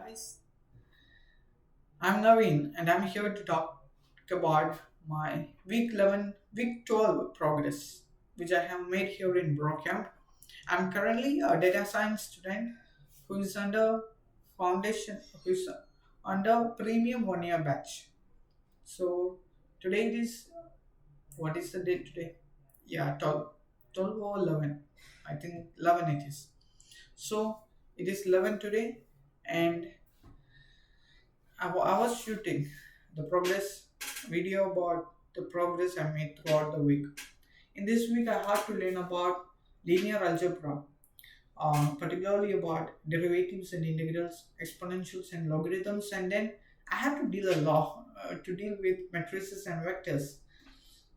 Guys, I'm Naveen and I'm here to talk about my week 11, week 12 progress, which I have made here in Brocamp. I'm currently a data science student who is under foundation, who is under premium 1 year batch. So today it is, what is the date today? Yeah, 12 or 11. I think 11 it is. So it is 11 today and I was shooting the progress video about the progress I made throughout the week. In this week, I had to learn about linear algebra, particularly about derivatives and integrals, exponentials and logarithms, and then I had to deal with matrices and vectors.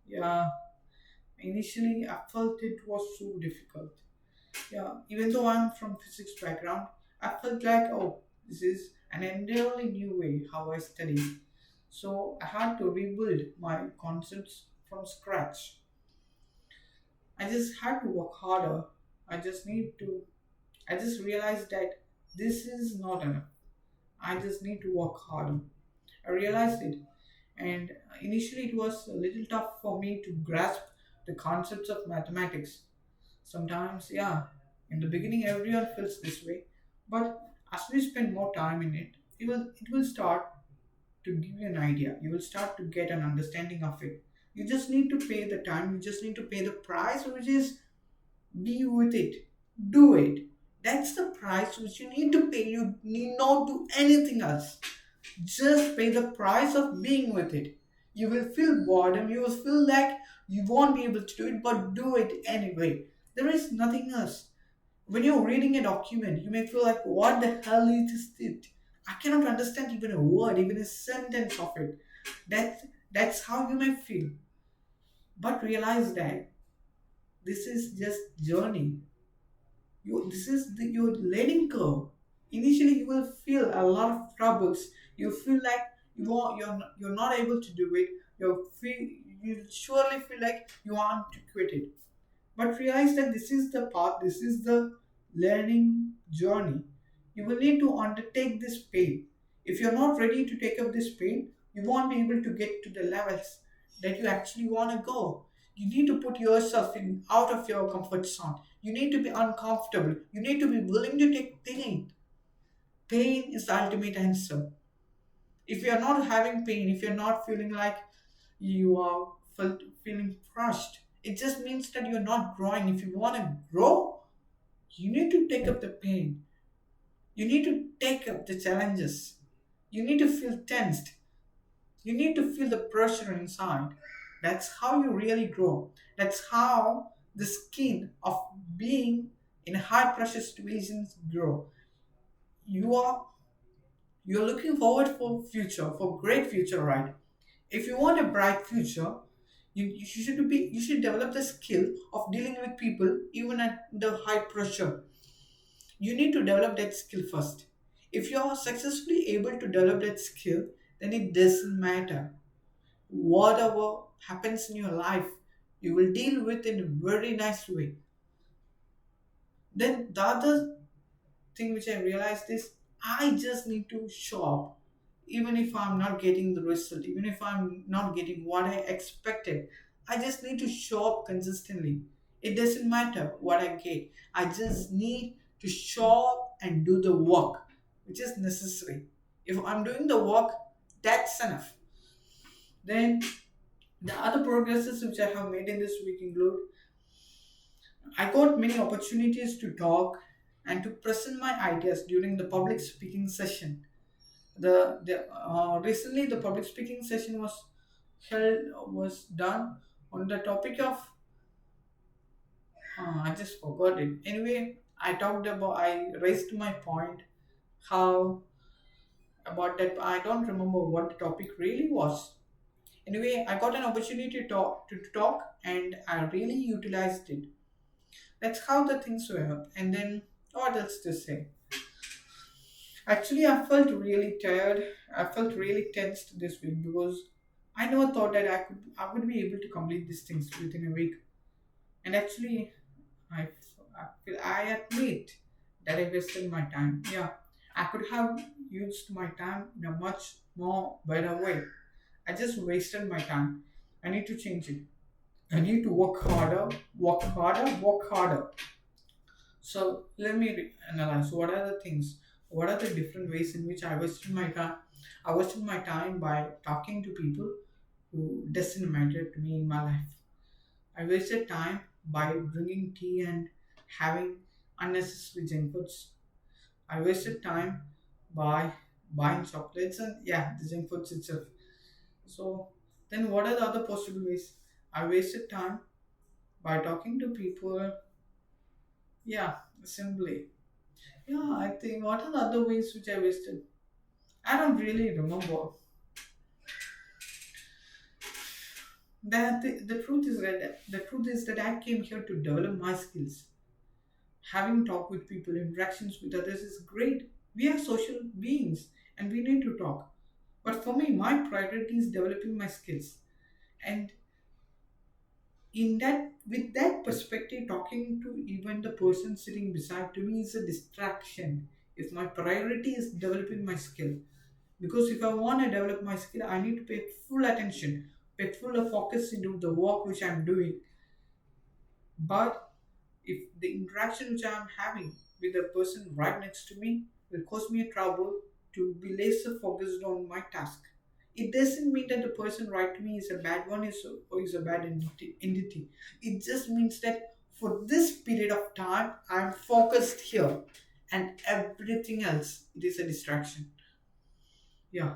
Yeah, initially I felt it was so difficult. Yeah, even though I'm from physics background, I felt like, oh, this is an entirely new way how I study. So I had to rebuild my concepts from scratch. I just had to work harder. I just need to, I just realized that this is not enough. I just need to work harder. I realized it. And initially it was a little tough for me to grasp the concepts of mathematics. Sometimes, yeah, in the beginning everyone feels this way, but as we spend more time in it, it will start to give you an idea. You will start to get an understanding of it. You just need to pay the time, you just need to pay the price, which is be with it. Do it. That's the price which you need to pay. You need not do anything else. Just pay the price of being with it. You will feel boredom, you will feel like you won't be able to do it, but do it anyway. There is nothing else. When you're reading a document, you may feel like, what the hell is it? I cannot understand even a word, even a sentence of it. That's how you may feel. But realize that this is just journey. This is your learning curve. Initially, you will feel a lot of troubles. You feel like you're not able to do it. You surely feel like you want to quit it. But realize that this is the path, this is the learning journey. You will need to undertake this pain. If you're not ready to take up this pain, you won't be able to get to the levels that you actually want to go. You need to put yourself in out of your comfort zone. You need to be uncomfortable. You need to be willing to take pain. Pain is the ultimate answer. If you're not having pain, if you're not feeling like you are feeling crushed, it just means that you're not growing. If you want to grow, you need to take up the pain. You need to take up the challenges. You need to feel tensed. You need to feel the pressure inside. That's how you really grow. That's how the skin of being in high pressure situations grow. You are you're looking forward for future, for great future, right? If you want a bright future, you should develop the skill of dealing with people even at the high pressure. You need to develop that skill first. If you are successfully able to develop that skill, then it doesn't matter whatever happens in your life, you will deal with in a very nice way. Then the other thing which I realized is I just need to show up. Even if I'm not getting the result, even if I'm not getting what I expected, I just need to show up consistently. It doesn't matter what I get. I just need to show up and do the work, which is necessary. If I'm doing the work, that's enough. Then the other progresses which I have made in this week include I got many opportunities to talk and to present my ideas during the public speaking session. Recently the public speaking session was done on the topic of I just forgot it. Anyway, I raised my point how about that. I don't remember what the topic really was. Anyway, I got an opportunity to talk and I really utilized it. That's how the things were. And then what else to say? Actually, I felt really tired. I felt really tensed this week because I never thought that I would be able to complete these things within a week. And actually, I admit that I wasted my time. Yeah, I could have used my time in a much more better way. I just wasted my time. I need to change it. I need to work harder, work harder, work harder. So let me analyze what are the things, what are the different ways in which I wasted my time. I wasted my time by talking to people who doesn't matter to me in my life. I wasted time by drinking tea and having unnecessary junk foods. I wasted time by buying chocolates and yeah, the junk foods itself. So then what are the other possible ways? I wasted time by talking to people. Yeah, simply. Yeah, I think what are the other ways which I wasted? I don't really remember. The truth is that I came here to develop my skills. Having talk with people, interactions with others is great. We are social beings and we need to talk. But for me, my priority is developing my skills. And in that with that perspective, talking to even the person sitting beside to me is a distraction. If my priority is developing my skill, because if I want to develop my skill, I need to pay full attention, pay full of focus into the work which I'm doing. But if the interaction which I'm having with the person right next to me will cause me a trouble to be laser focused on my task, it doesn't mean that the person right to me is a bad one or is a bad entity. It just means that for this period of time I'm focused here, and everything else it is a distraction. Yeah,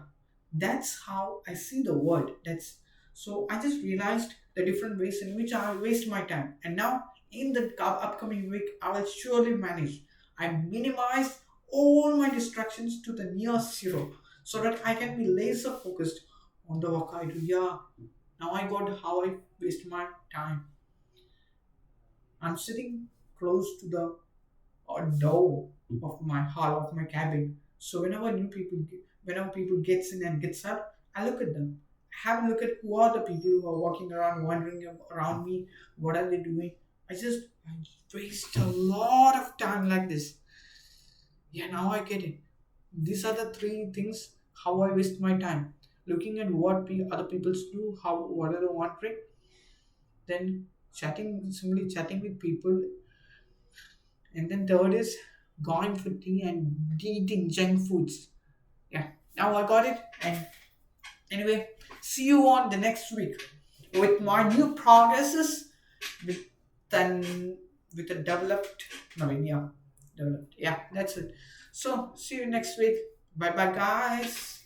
that's how I see the world. That's so I just realized the different ways in which I waste my time, and now in the upcoming week I will surely manage. I minimize all my distractions to the near zero so that I can be laser focused on the work I do. Yeah, now I got how I waste my time. I'm sitting close to the door of my hall of my cabin. So whenever people gets in and gets out, I look at them. Have a look at who are the people who are walking around, wandering around me. What are they doing? I waste a lot of time like this. Yeah, now I get it. These are the three things how I waste my time. Looking at what other people do, how what are they wandering, then simply chatting with people, and then third is going for tea and eating junk foods. Yeah, now I got it. And anyway, see you on the next week with my new progresses with then with a developed. No, yeah, developed. Yeah, that's it. So see you next week. Bye bye, guys.